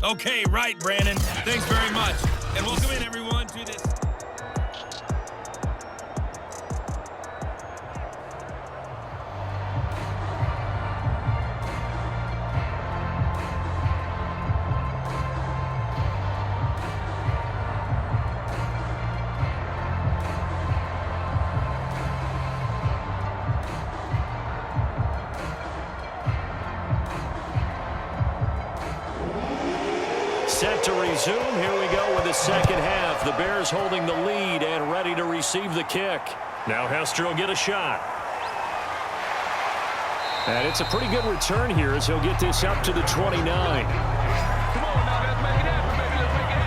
Okay, right, Brandon. Thanks very much. And welcome in, everyone, to this. Set to resume. Here we go with the second half. The Bears holding the lead and ready to receive the kick. Now Hester will get a shot. And it's a pretty good return here as he'll get this up to the 29. Come on now, let's make it happen, baby. Let's make it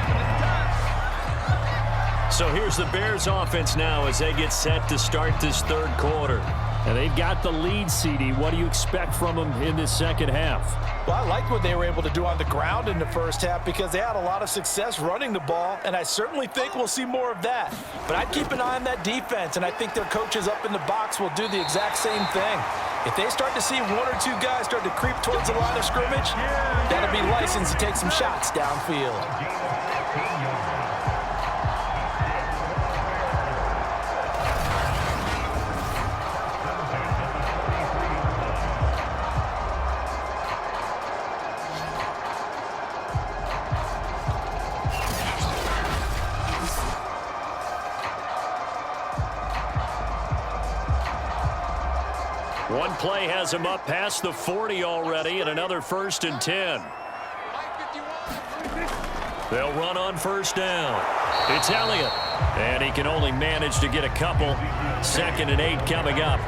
happen. It's time. So here's the Bears offense now as they get set to start this third quarter. And they've got the lead, CD. What do you expect from them in this second half? Well, I liked what they were able to do on the ground in the first half because they had a lot of success running the ball, and I certainly think we'll see more of that. But I'd keep an eye on that defense, and I think their coaches up in the box will do the exact same thing. If they start to see one or two guys start to creep towards the line of scrimmage, that'll be licensed to take some shots downfield. One play has him up past the 40 already, and another 1st and 10. They'll run on first down. It's Elliott, and he can only manage to get a couple. 2nd and 8 coming up.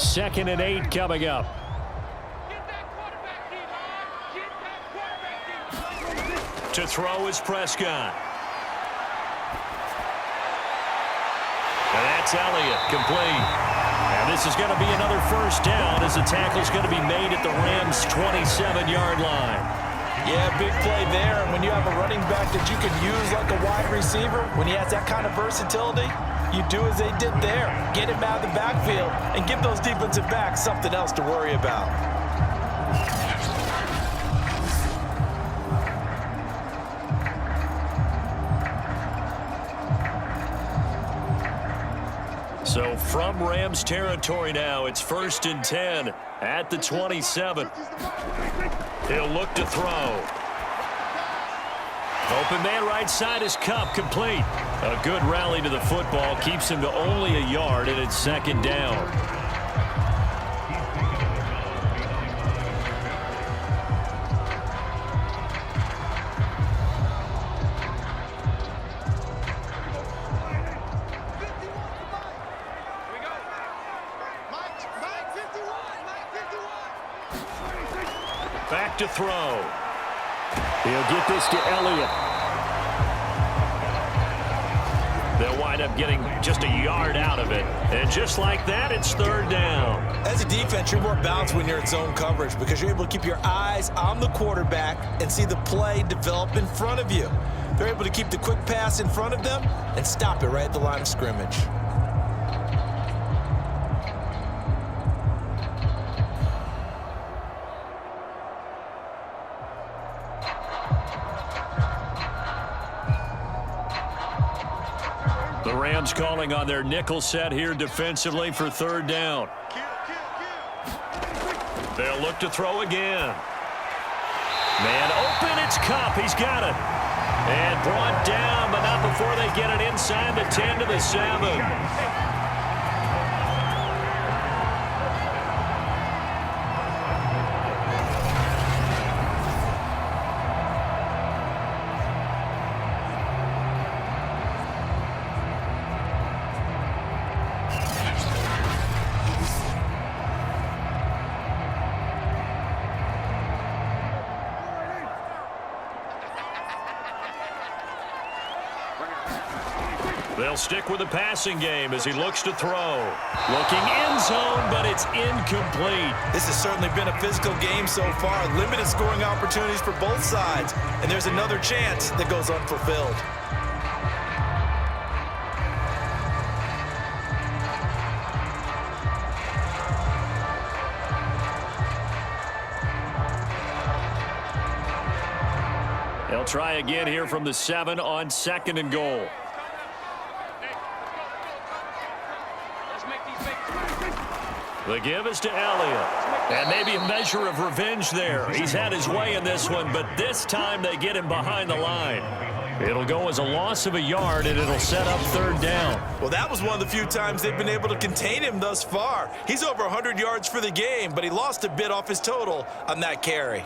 Second and 8 coming up. To throw is Prescott. And that's Elliott, complete. And this is going to be another first down as the tackle's going to be made at the Rams' 27-yard line. Yeah, big play there. And when you have a running back that you can use like a wide receiver, when he has that kind of versatility, you do as they did there. Get him out of the backfield and give those defensive backs something else to worry about. So from Rams territory now, it's 1st and 10 at the 27. He'll look to throw. Open man right side is Cup, complete. A good rally to the football keeps him to only a yard, and it's 2nd down. Back to throw. He'll get this to Elliott. They'll wind up getting just a yard out of it. And just like that, it's 3rd down. As a defense, you're more balanced when you're in zone coverage because you're able to keep your eyes on the quarterback and see the play develop in front of you. They're able to keep the quick pass in front of them and stop it right at the line of scrimmage. The Rams calling on their nickel set here defensively for 3rd down. They'll look to throw again. Man open, it's Cup. He's got it. And brought down, but not before they get it inside the 10 to the 7. They'll stick with the passing game as he looks to throw. Looking end zone, but it's incomplete. This has certainly been a physical game so far. Limited scoring opportunities for both sides. And there's another chance that goes unfulfilled. They'll try again here from the 7 on 2nd and goal. The give is to Elliott. And maybe a measure of revenge there. He's had his way in this one, but this time they get him behind the line. It'll go as a loss of a yard, and it'll set up 3rd down. Well, that was one of the few times they've been able to contain him thus far. He's over 100 yards for the game, but he lost a bit off his total on that carry.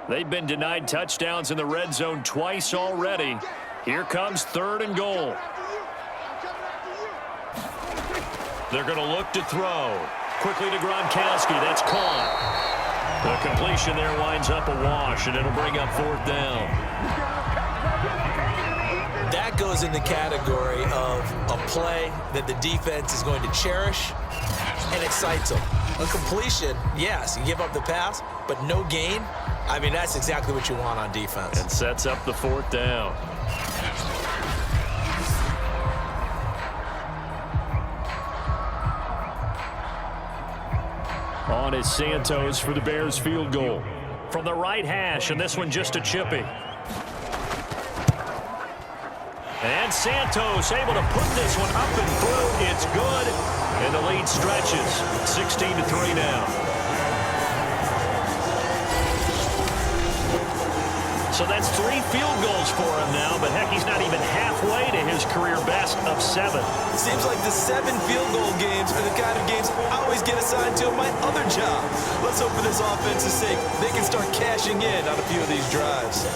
They've been denied touchdowns in the red zone twice already. Here comes 3rd and goal. They're going to look to throw. Quickly to Gronkowski. That's caught. The completion there winds up a wash, and it'll bring up 4th down. That goes in the category of a play that the defense is going to cherish and excites them. A completion, yes, you give up the pass, but no gain. I mean, that's exactly what you want on defense. And sets up the 4th down. On is Santos for the Bears field goal. From the right hash, and this one just a chippy. And Santos able to put this one up and through. It's good, and the lead stretches. 16-3 now. So that's 3 field goals for him now, but heck, he's not even halfway to his career best of 7. Seems like the 7 field goal games are the kind of games I always get assigned to in my other job. Let's hope for this offense's sake they can start cashing in on a few of these drives.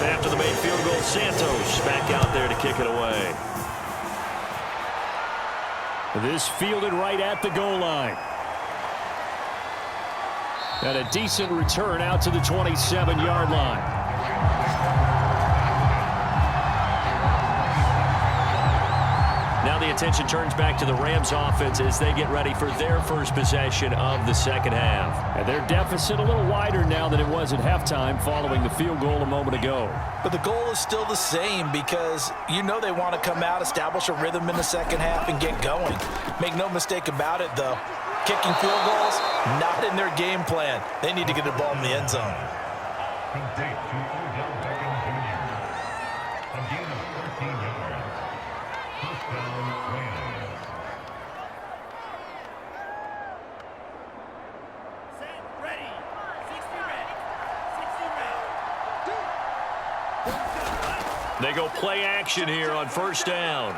After the made field goal, Santos back out there to kick it away. This fielded right at the goal line. And a decent return out to the 27-yard line. Now the attention turns back to the Rams offense as they get ready for their first possession of the second half. And their deficit a little wider now than it was at halftime following the field goal a moment ago. But the goal is still the same because you know they want to come out, establish a rhythm in the second half, and get going. Make no mistake about it, though. Kicking field goals, not in their game plan. They need to get the ball in the end zone. They go play action here on 1st down.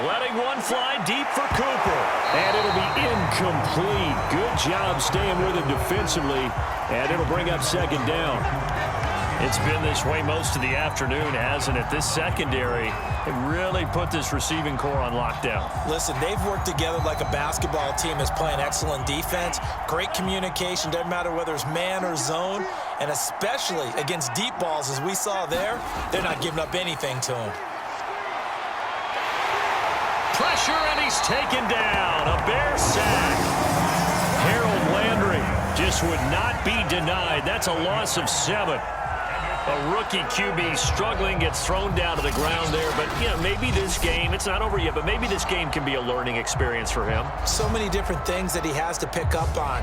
Letting one fly deep for Cooper. And it'll be incomplete. Good job staying with him defensively. And it'll bring up 2nd down. It's been this way most of the afternoon, hasn't it? This secondary, it really put this receiving core on lockdown. Listen, they've worked together like a basketball team is playing excellent defense. Great communication, doesn't matter whether it's man or zone. And especially against deep balls, as we saw there, they're not giving up anything to them. Pressure, and he's taken down. A Bear sack. Harold Landry just would not be denied. That's a loss of 7. A rookie QB struggling, gets thrown down to the ground there. But, you know, maybe this game, it's not over yet, but maybe this game can be a learning experience for him. So many different things that he has to pick up on.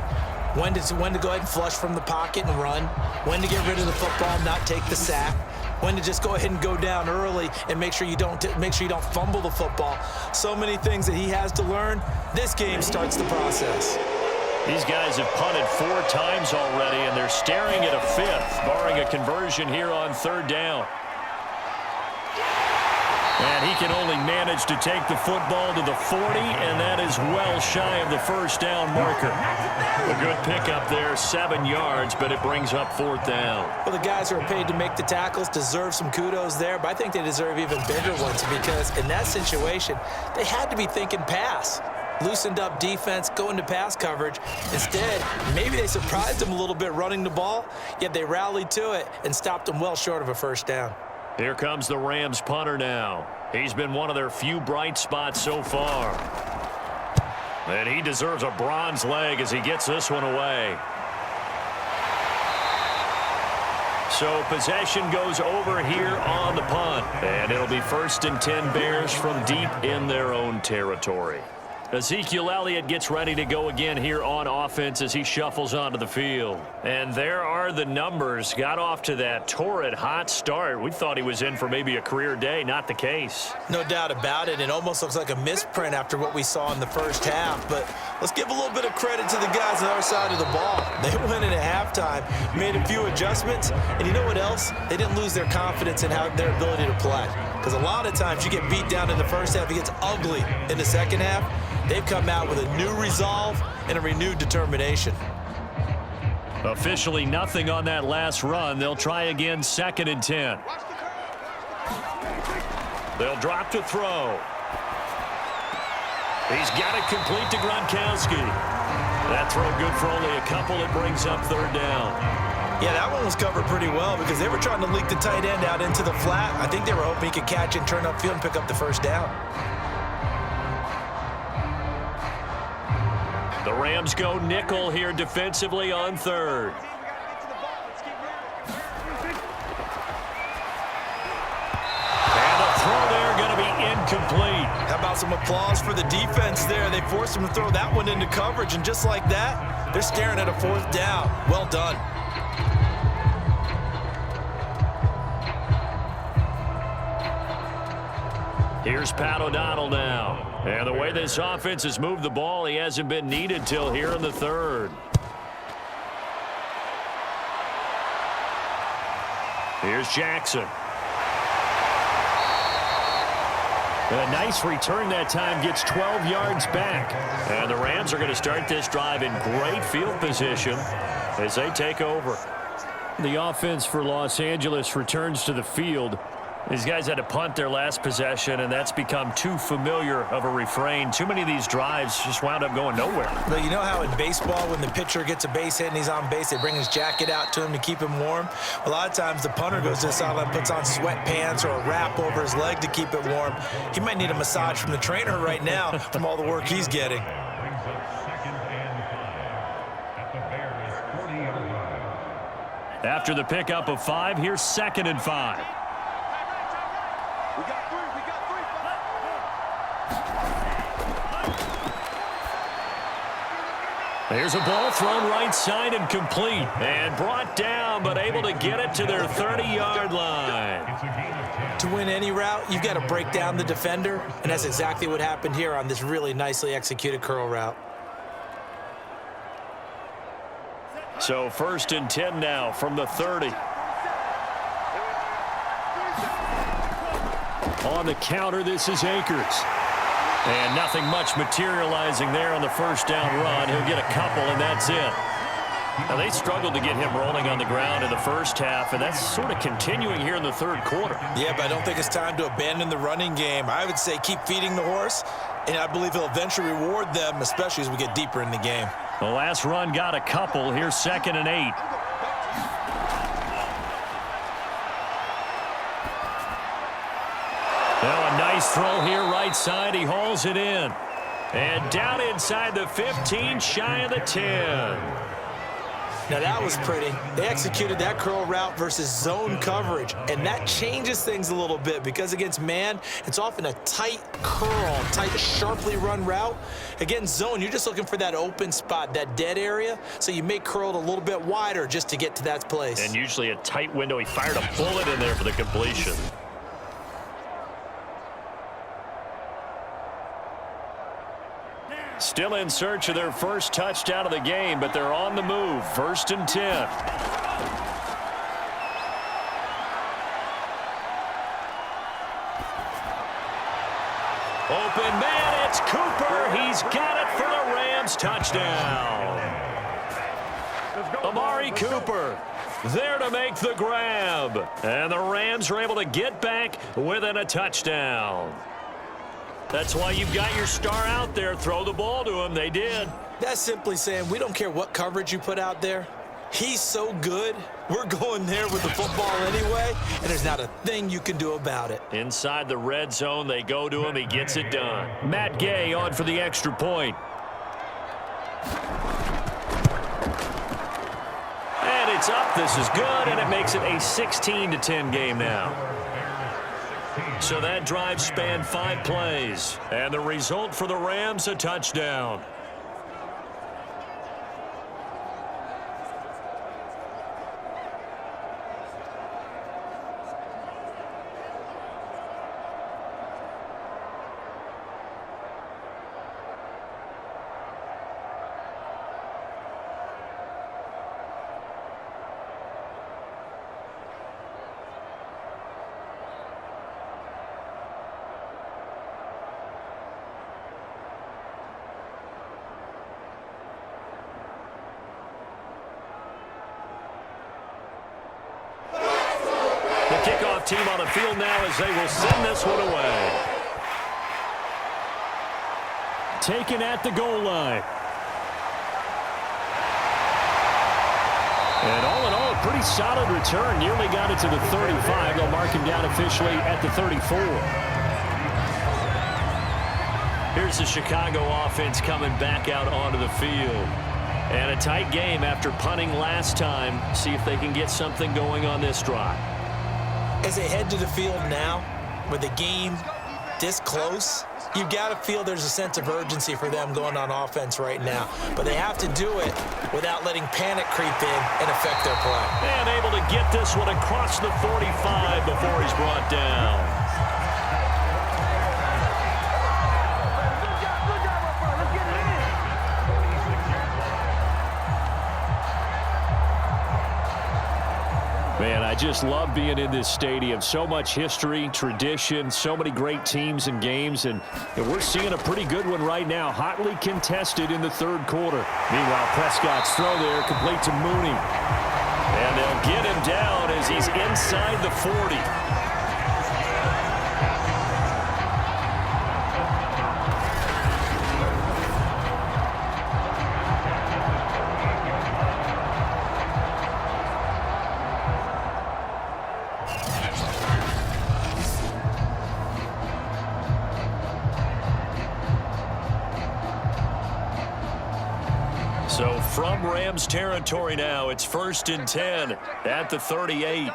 When to go ahead and flush from the pocket and run. When to get rid of the football, not take the sack. When to just go ahead and go down early and make sure you don't fumble the football. So many things that he has to learn. This game starts the process. These guys have punted 4 times already, and they're staring at a 5th, barring a conversion here on 3rd down. And he can only manage to take the football to the 40, and that is well shy of the 1st down marker. A good pickup there, 7 yards, but it brings up 4th down. Well, the guys who are paid to make the tackles deserve some kudos there, but I think they deserve even bigger ones because in that situation, they had to be thinking pass. Loosened up defense, going to pass coverage. Instead, maybe they surprised them a little bit running the ball, yet they rallied to it and stopped them well short of a 1st down. Here comes the Rams punter now. He's been one of their few bright spots so far. And he deserves a bronze leg as he gets this one away. So possession goes over here on the punt. And it'll be 1st and 10 Bears from deep in their own territory. Ezekiel Elliott gets ready to go again here on offense as he shuffles onto the field. And there are the numbers. Got off to that torrid hot start. We thought he was in for maybe a career day. Not the case. No doubt about it. It almost looks like a misprint after what we saw in the first half. But let's give a little bit of credit to the guys on the other side of the ball. They went in at halftime, made a few adjustments, and you know what else? They didn't lose their confidence in their ability to play. Because a lot of times you get beat down in the first half, it gets ugly in the second half. They've come out with a new resolve and a renewed determination. Officially nothing on that last run. They'll try again 2nd and 10. They'll drop to throw. He's got it complete to Gronkowski. That throw good for only a couple. It brings up 3rd down. Yeah, that one was covered pretty well because they were trying to leak the tight end out into the flat. I think they were hoping he could catch and turn upfield and pick up the 1st down. The Rams go nickel here defensively on 3rd. And the throw there going to be incomplete. How about some applause for the defense there? They forced him to throw that one into coverage, and just like that, they're staring at a 4th down. Well done. Here's Pat O'Donnell now. And the way this offense has moved the ball, he hasn't been needed till here in the 3rd. Here's Jackson. A nice return that time, gets 12 yards back. And the Rams are going to start this drive in great field position as they take over. The offense for Los Angeles returns to the field. These guys had to punt their last possession, and that's become too familiar of a refrain. Too many of these drives just wound up going nowhere. But you know how in baseball, when the pitcher gets a base hit and he's on base, they bring his jacket out to him to keep him warm? A lot of times the punter goes to the sideline, puts on sweatpants or a wrap over his leg to keep it warm. He might need a massage from the trainer right now from all the work he's getting. After the pickup of 5, here's 2nd and 5. There's a ball thrown right side and complete. And brought down, but able to get it to their 30-yard line. To win any route, you've got to break down the defender, and that's exactly what happened here on this really nicely executed curl route. So 1st and 10 now from the 30. On the counter, this is Akers. And nothing much materializing there on the 1st down run. He'll get a couple, and that's it. Now, they struggled to get him rolling on the ground in the first half, and that's sort of continuing here in the 3rd quarter. Yeah, but I don't think it's time to abandon the running game. I would say keep feeding the horse, and I believe he'll eventually reward them, especially as we get deeper in the game. The last run got a couple. Here's 2nd and 8. Now a nice throw here right side. He hauls it in. And down inside the 15, shy of the 10. Now that was pretty. They executed that curl route versus zone coverage, and that changes things a little bit because against man, it's often a tight curl, tight, sharply run route. Against zone, you're just looking for that open spot, that dead area, so you may curl it a little bit wider just to get to that place. And usually a tight window. He fired a bullet in there for the completion. Still in search of their first touchdown of the game, but they're on the move. 1st and 10. Open man, it's Cooper. He's got it for the Rams. Touchdown. Amari Cooper there to make the grab. And the Rams are able to get back within a touchdown. That's why you've got your star out there. Throw the ball to him. They did. That's simply saying we don't care what coverage you put out there. He's so good. We're going there with the football anyway, and there's not a thing you can do about it. Inside the red zone, they go to him. He gets it done. Matt Gay on for the extra point. It's up. This is good, and it makes it a 16-10 game now. So that drive spanned 5 plays. And the result for the Rams, a touchdown. Kickoff team on the field now as they will send this one away. Taken at the goal line. And all in all, a pretty solid return. Nearly got it to the 35. They'll mark him down officially at the 34. Here's the Chicago offense coming back out onto the field. And a tight game after punting last time. See if they can get something going on this drive. As they head to the field now, with the game this close, you've got to feel there's a sense of urgency for them going on offense right now. But they have to do it without letting panic creep in and affect their play. And able to get this one across the 45 before he's brought down. Man, I just love being in this stadium. So much history, tradition, so many great teams and games, and we're seeing a pretty good one right now, hotly contested in the third quarter. Meanwhile, Prescott's throw there, complete to Mooney. And they'll get him down as he's inside the 40. So from Rams territory now, it's 1st and 10 at the 38.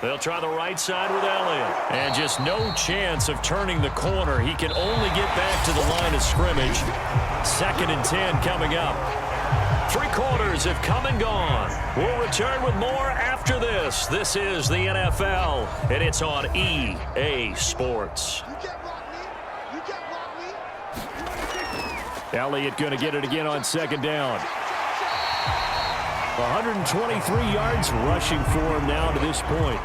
They'll try the right side with Elliott. And just no chance of turning the corner. He can only get back to the line of scrimmage. 2nd and 10 coming up. 3 quarters have come and gone. We'll return with more after this. This is the NFL, and it's on EA Sports. Elliott going to get it again on 2nd down. 123 yards rushing for him now to this point.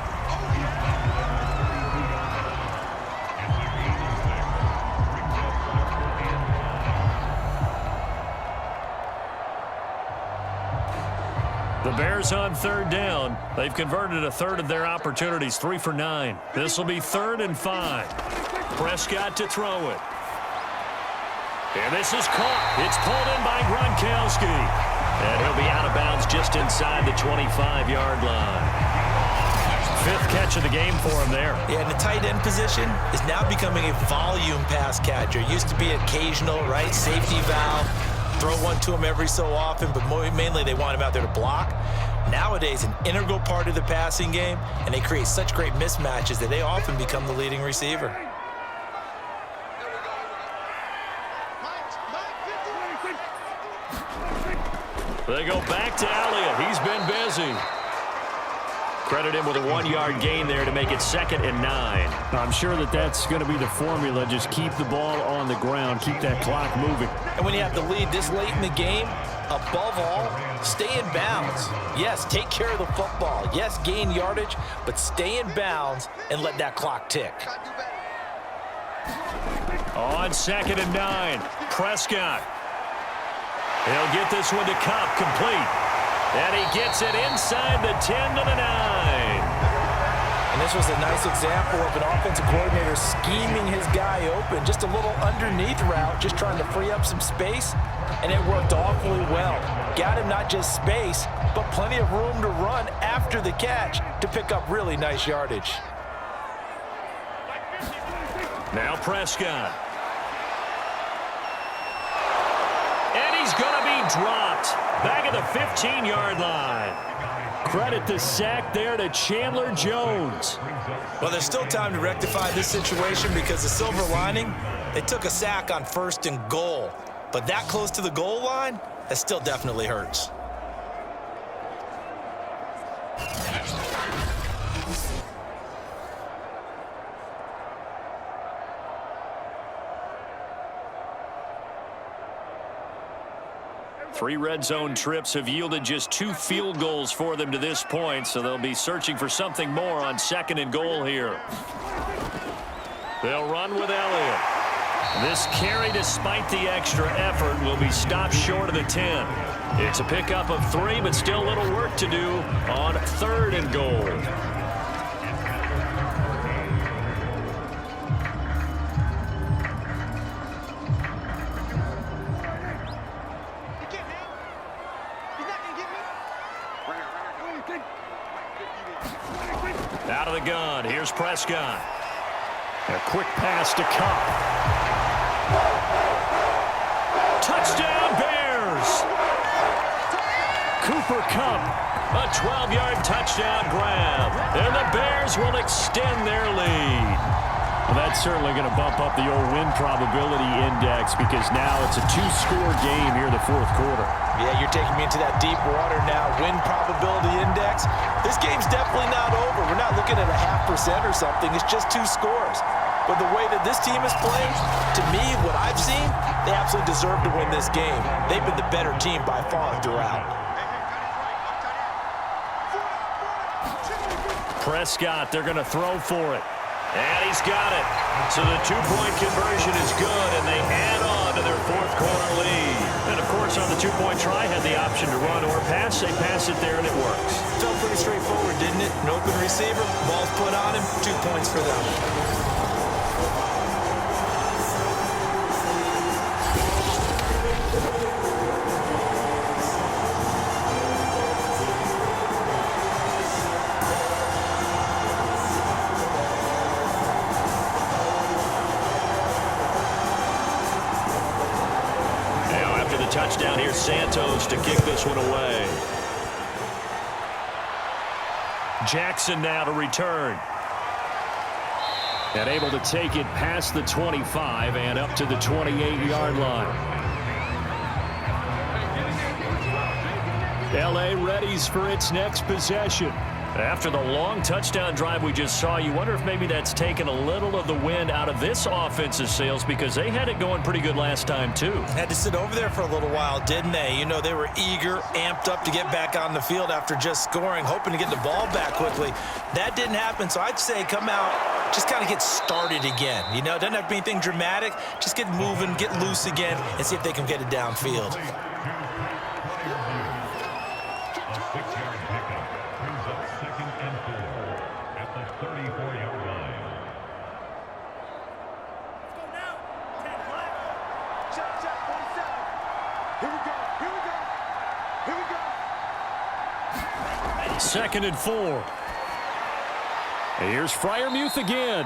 The Bears on 3rd down. They've converted a third of their opportunities, 3 for 9. This will be 3rd and 5. Prescott to throw it. And this is caught. It's pulled in by Gronkowski. And he'll be out of bounds just inside the 25-yard line. 5th catch of the game for him there. Yeah, and the tight end position is now becoming a volume pass catcher. Used to be occasional, right? Safety valve. Throw one to him every so often, but mainly they want him out there to block. Nowadays, an integral part of the passing game, and they create such great mismatches that they often become the leading receiver. They go back to Elliott. He's been busy. Credit him with a 1-yard gain there to make it 2nd and 9. I'm sure that that's going to be the formula. Just keep the ball on the ground. Keep that clock moving. And when you have the lead this late in the game, above all, stay in bounds. Yes, take care of the football. Yes, gain yardage, but stay in bounds and let that clock tick. On 2nd and 9, Prescott. He'll get this one to Cup, complete. And he gets it inside the 10 to the 9. And this was a nice example of an offensive coordinator scheming his guy open. Just a little underneath route, just trying to free up some space, and it worked awfully well. Got him not just space, but plenty of room to run after the catch to pick up really nice yardage. Now Prescott. dropped. Back at the 15-yard line. Credit the sack there to Chandler Jones. Well, there's still time to rectify this situation because the silver lining, they took a sack on 1st and goal. But that close to the goal line, that still definitely hurts. Three red zone trips have yielded just 2 field goals for them to this point, so they'll be searching for something more on 2nd and goal here. They'll run with Elliott. This carry, despite the extra effort, will be stopped short of the 10. It's a pickup of 3, but still a little work to do on 3rd and goal. Out of the gun, here's Prescott. A quick pass to Cup. Touchdown, Bears! Cooper Kupp, a 12-yard touchdown grab. And the Bears will extend their lead. Well, that's certainly going to bump up the old win probability index because now it's a 2-score game here in the 4th quarter. Yeah, you're taking me into that deep water now. Win probability index. This game's definitely not over. We're not looking at a 0.5% or something. It's just 2 scores. But the way that this team is playing, to me, what I've seen, they absolutely deserve to win this game. They've been the better team by far throughout. Prescott, they're going to throw for it. And he's got it. So the 2-point conversion is good, and they add on to their 4th quarter lead. And, of course, on the 2-point try, had the option to run or pass. They pass it there, and it works. Felt pretty straightforward, didn't it? An open receiver, ball's put on him, 2 points for them. Touchdown here, Santos to kick this one away. Jackson now to return. And able to take it past the 25 and up to the 28-yard line. L.A. readies for its next possession. After the long touchdown drive we just saw, you wonder if maybe that's taken a little of the wind out of this offensive sails because they had it going pretty good last time, too. Had to sit over there for a little while, didn't they? You know, they were eager, amped up to get back on the field after just scoring, hoping to get the ball back quickly. That didn't happen, so I'd say come out, just kind of get started again. You know, it doesn't have to be anything dramatic. Just get moving, get loose again, and see if they can get it downfield. Second and 4. And here's Freiermuth again.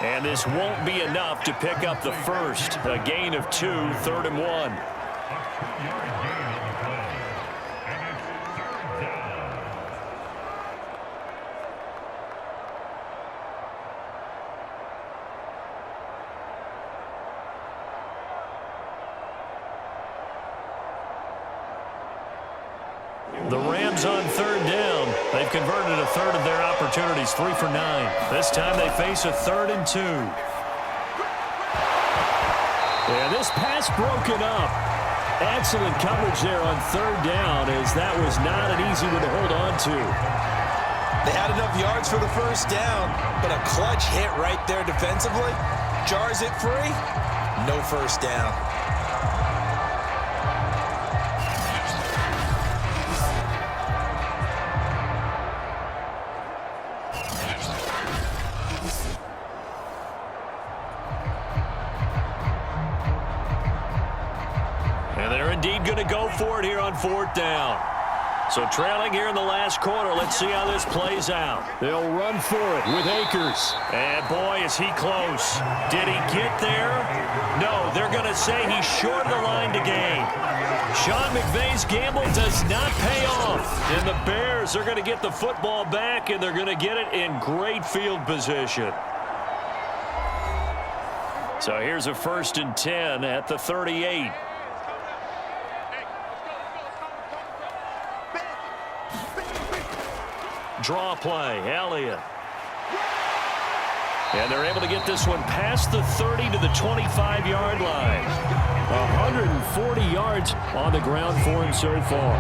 And this won't be enough to pick up the first. A gain of 2, 3rd and 1. The Rams on 3rd down. They've converted a third of their opportunities, 3 for 9. This time they face a 3rd and 2. And this pass broken up. Excellent coverage there on 3rd down, as that was not an easy one to hold on to. They had enough yards for the first down, but a clutch hit right there defensively. Jars it free. No first down. And they're indeed going to go for it here on 4th down. So trailing here in the last quarter. Let's see how this plays out. They'll run for it with Akers. And boy, is he close. Did he get there? No, they're going to say he's short of the line to gain. Sean McVay's gamble does not pay off. And the Bears are going to get the football back, and they're going to get it in great field position. So here's a 1st and 10 at the 38. Draw play, Elliott. And they're able to get this one past the 30 to the 25-yard line. 140 yards on the ground for him so far.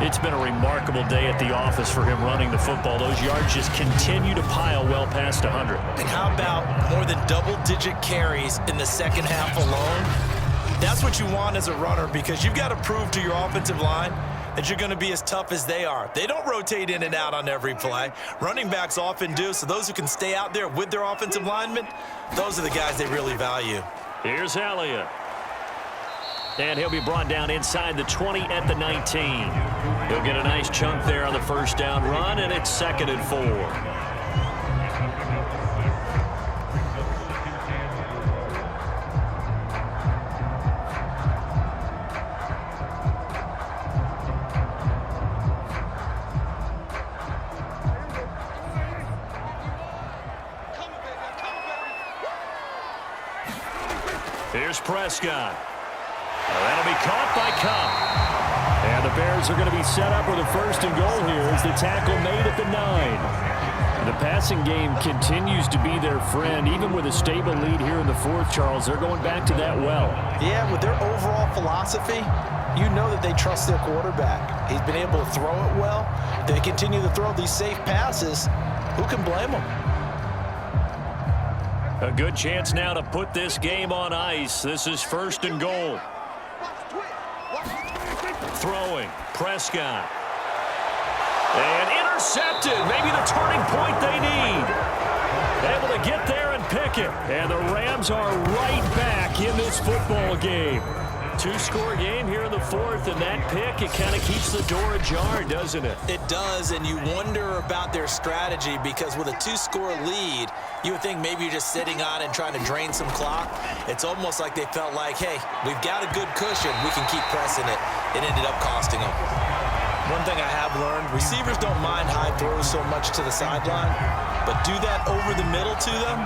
It's been a remarkable day at the office for him running the football. Those yards just continue to pile well past 100. And how about more than double-digit carries in the second half alone? That's what you want as a runner, because you've got to prove to your offensive line that you're going to be as tough as they are. They don't rotate in and out on every play. Running backs often do, so those who can stay out there with their offensive linemen, those are the guys they really value. Here's Elliott. And he'll be brought down inside the 20 at the 19. He'll get a nice chunk there on the first down run, and it's 2nd and 4. Here's Prescott. That'll be caught by Cup. And the Bears are going to be set up with a 1st and goal here as the tackle made at the 9. The passing game continues to be their friend. Even with a stable lead here in the 4th, Charles, they're going back to that well. Yeah, with their overall philosophy, you know that they trust their quarterback. He's been able to throw it well. They continue to throw these safe passes. Who can blame them? A good chance now to put this game on ice. This is 1st and goal. Throwing, Prescott. And intercepted. Maybe the turning point they need. Able to get there and pick it. And the Rams are right back in this football game. 2-score game here in the 4th, and that pick, it kind of keeps the door ajar, doesn't it? It does, and you wonder about their strategy, because with a 2-score lead, you would think maybe you're just sitting on it and trying to drain some clock. It's almost like they felt like, hey, we've got a good cushion. We can keep pressing it. It ended up costing them. One thing I have learned, receivers don't mind high throws so much to the sideline, but do that over the middle to them,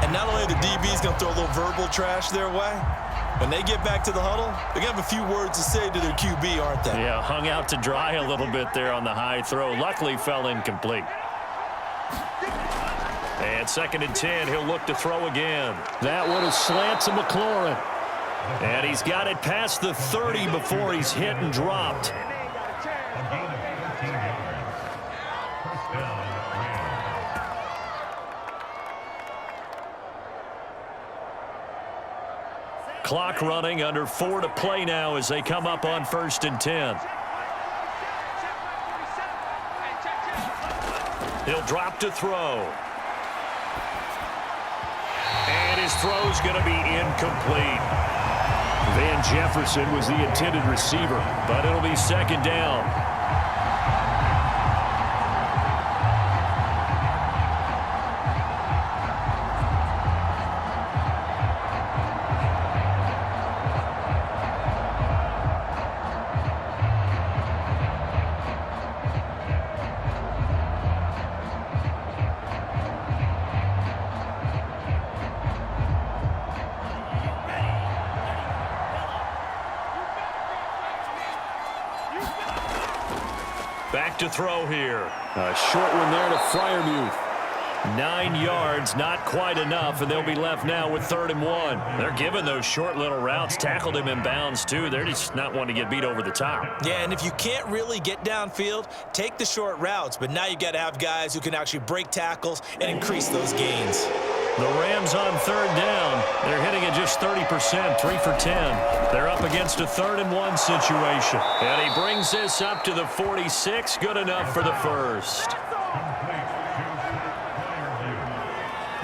and not only the DB's going to throw a little verbal trash their way, when they get back to the huddle, they're going to have a few words to say to their QB, aren't they? Yeah, hung out to dry a little bit there on the high throw. Luckily fell incomplete. And 2nd and 10, he'll look to throw again. That one is slant to McLaurin. And he's got it past the 30 before he's hit and dropped. Clock running, under 4 to play now as they come up on 1st and 10. He'll drop to throw. And his throw's going to be incomplete. Van Jefferson was the intended receiver, but it'll be 2nd down. Back to throw here. A short one there to Freiermuth. 9 yards, not quite enough, and they'll be left now with 3rd and 1. They're giving those short little routes. Tackled him in bounds, too. They're just not wanting to get beat over the top. Yeah, and if you can't really get downfield, take the short routes. But now you got to have guys who can actually break tackles and increase those gains. The Rams on 3rd down. They're hitting at just 30%, 3 for 10. They're up against a 3rd and 1 situation. And he brings this up to the 46. Good enough for the first.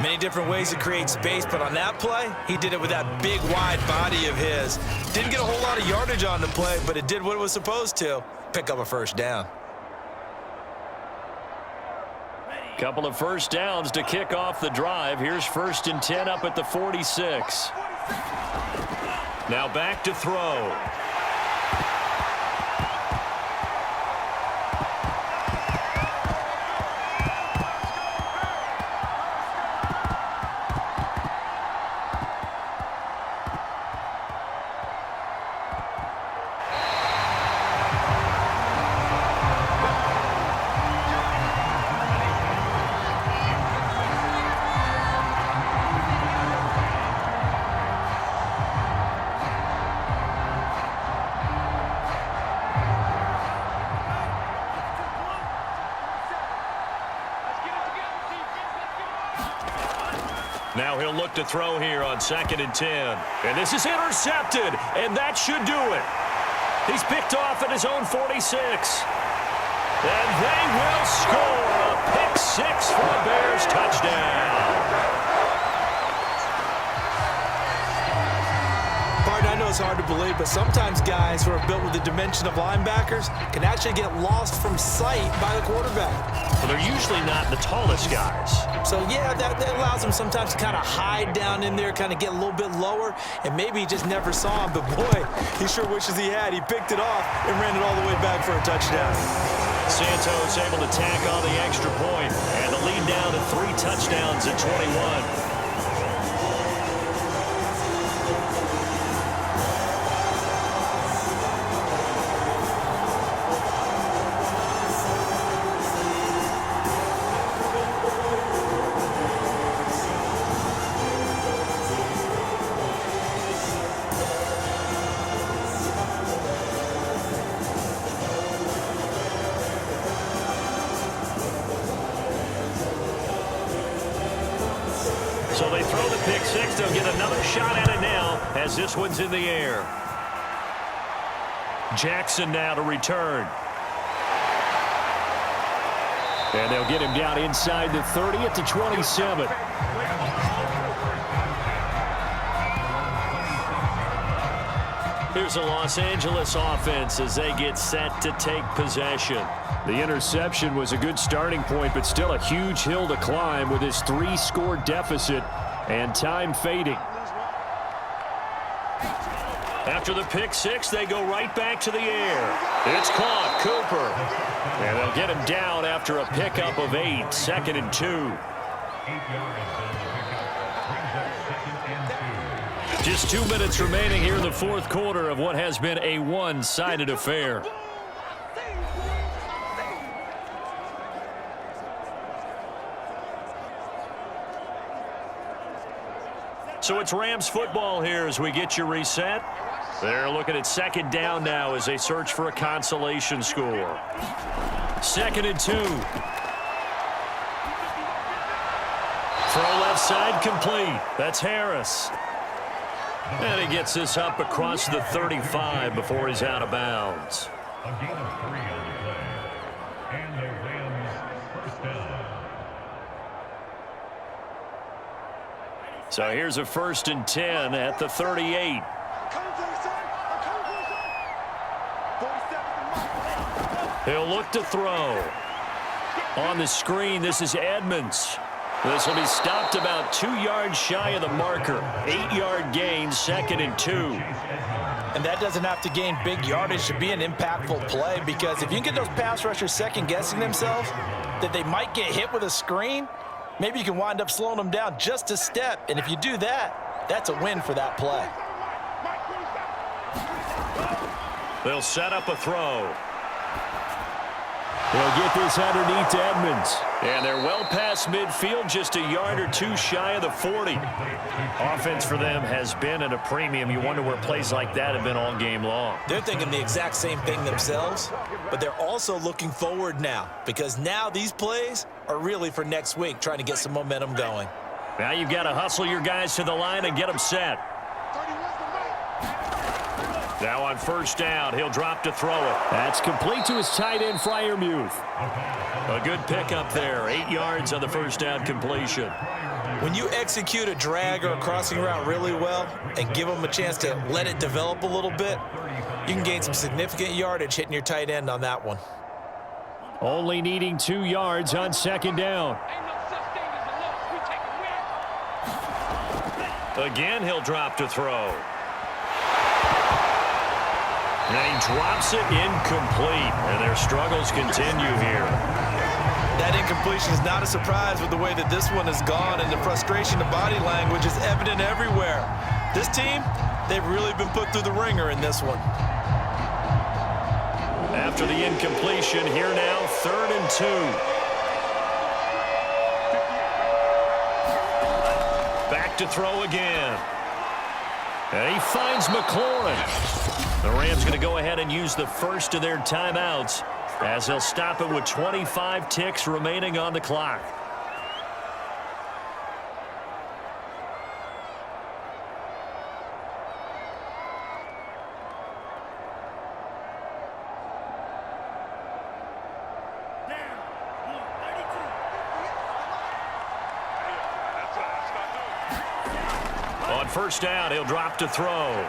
Many different ways to create space, but on that play, he did it with that big, wide body of his. Didn't get a whole lot of yardage on the play, but it did what it was supposed to. pick up a first down. Couple of first downs to kick off the drive. Here's 1st and 10 up at the 46. Now back to throw. Now he'll look to throw here on 2nd and 10. And this is intercepted, and that should do it. He's picked off at his own 46. And they will score a pick 6 for a Bears touchdown. Pardon, I know it's hard to believe, but sometimes guys who are built with the dimension of linebackers can actually get lost from sight by the quarterback. Well, they're usually not the tallest guys. So, yeah, that allows him sometimes to kind of hide down in there, kind of get a little bit lower, and maybe he just never saw him. But, boy, he sure wishes he had. He picked it off and ran it all the way back for a touchdown. Santos able to tack on the extra point, and the lead down to 3 touchdowns at 21. So they throw the pick 6. They'll get another shot at it now as this one's in the air. Jackson now to return. And they'll get him down inside the 30 at the 27. Here's the Los Angeles offense as they get set to take possession. The interception was a good starting point, but still a huge hill to climb with his 3-score deficit and time fading. After the pick 6, they go right back to the air. It's caught, Cooper. And they'll get him down after a pickup of 8, 2nd and 2. Just 2 minutes remaining here in the 4th quarter of what has been a one-sided affair. So it's Rams football here as we get you reset. They're looking at 2nd down now as they search for a consolation score. 2nd and 2. Throw left side complete. That's Harris. And he gets this up across the 35 before he's out of bounds. A gain of 3 on the play. And the Rams first down. So here's a 1st and 10 at the 38. He'll look to throw. On the screen, this is Edmonds. This will be stopped about 2 yards shy of the marker. 8-yard gain, 2nd and 2. And that doesn't have to gain big yardage to be an impactful play, because if you can get those pass rushers second-guessing themselves that they might get hit with a screen, maybe you can wind up slowing them down just a step. And if you do that, that's a win for that play. They'll set up a throw. They'll get this underneath to Edmonds. And they're well past midfield, just a yard or 2 shy of the 40. Offense for them has been at a premium. You wonder where plays like that have been all game long. They're thinking the exact same thing themselves, but they're also looking forward now, because now these plays are really for next week, trying to get some momentum going. Now you've got to hustle your guys to the line and get them set. Now on first down, he'll drop to throw it. That's complete to his tight end, Freiermuth. A good pickup there. 8 yards on the first down completion. When you execute a drag or a crossing route really well and give them a chance to let it develop a little bit, you can gain some significant yardage hitting your tight end on that one. Only needing 2 yards on second down. Again, he'll drop to throw. And he drops it incomplete, and their struggles continue here. That incompletion is not a surprise with the way that this one has gone, and the frustration, the body language is evident everywhere. This team, they've really been put through the ringer in this one. After the incompletion, here now, 3rd and 2. Back to throw again. And he finds McLaurin. The Rams going to go ahead and use the first of their timeouts as they'll stop it with 25 ticks remaining on the clock. On first down, he'll drop to throw.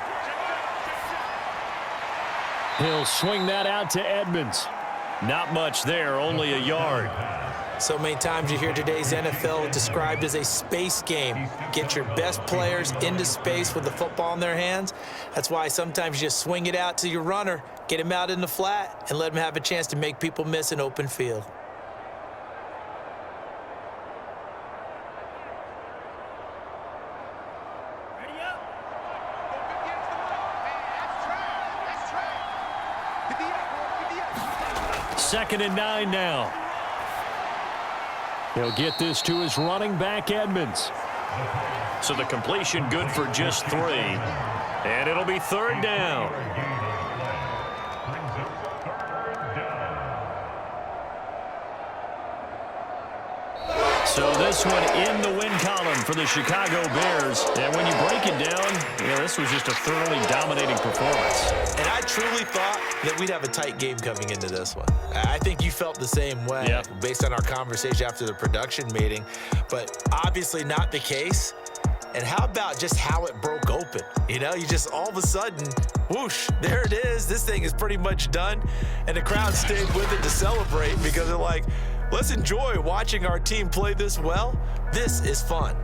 He'll swing that out to Edmonds. Not much there, only a yard. So many times you hear today's NFL described as a space game. Get your best players into space with the football in their hands. That's why sometimes you just swing it out to your runner, get him out in the flat, and let him have a chance to make people miss an open field. Second and 9 now. He'll get this to his running back, Edmonds. So the completion good for just 3. And it'll be 3rd down. So this one in the win column for the Chicago Bears. And when you break it down, this was just a thoroughly dominating performance. And I truly thought that we'd have a tight game coming into this one. I think you felt the same way based on our conversation after the production meeting, but obviously not the case. And how about just how it broke open? You just all of a sudden, whoosh, there it is. This thing is pretty much done. And the crowd stayed with it to celebrate because they're like, let's enjoy watching our team play this well. This is fun.